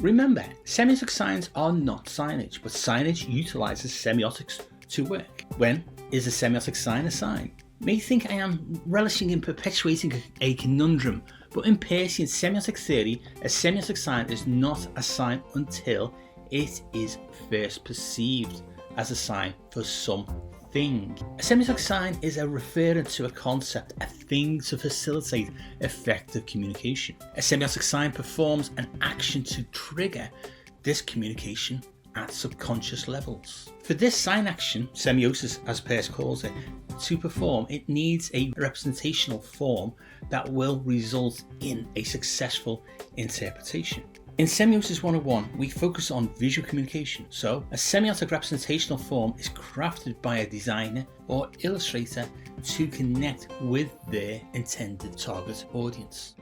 Remember, semiotic signs are not signage, but signage utilizes semiotics to work. When is a semiotic sign a sign? You may think I am relishing in perpetuating a conundrum, but in Peircean semiotic theory, a semiotic sign is not a sign until it is first perceived as a sign for something. A semiotic sign is a referent to a concept, a thing to facilitate effective communication. A semiotic sign performs an action to trigger this communication at subconscious levels. For this sign action, semiosis as Peirce calls it, to perform, it needs a representational form that will result in a successful interpretation. In Semiosis 101, we focus on visual communication, so a semiotic representational form is crafted by a designer or illustrator to connect with their intended target audience.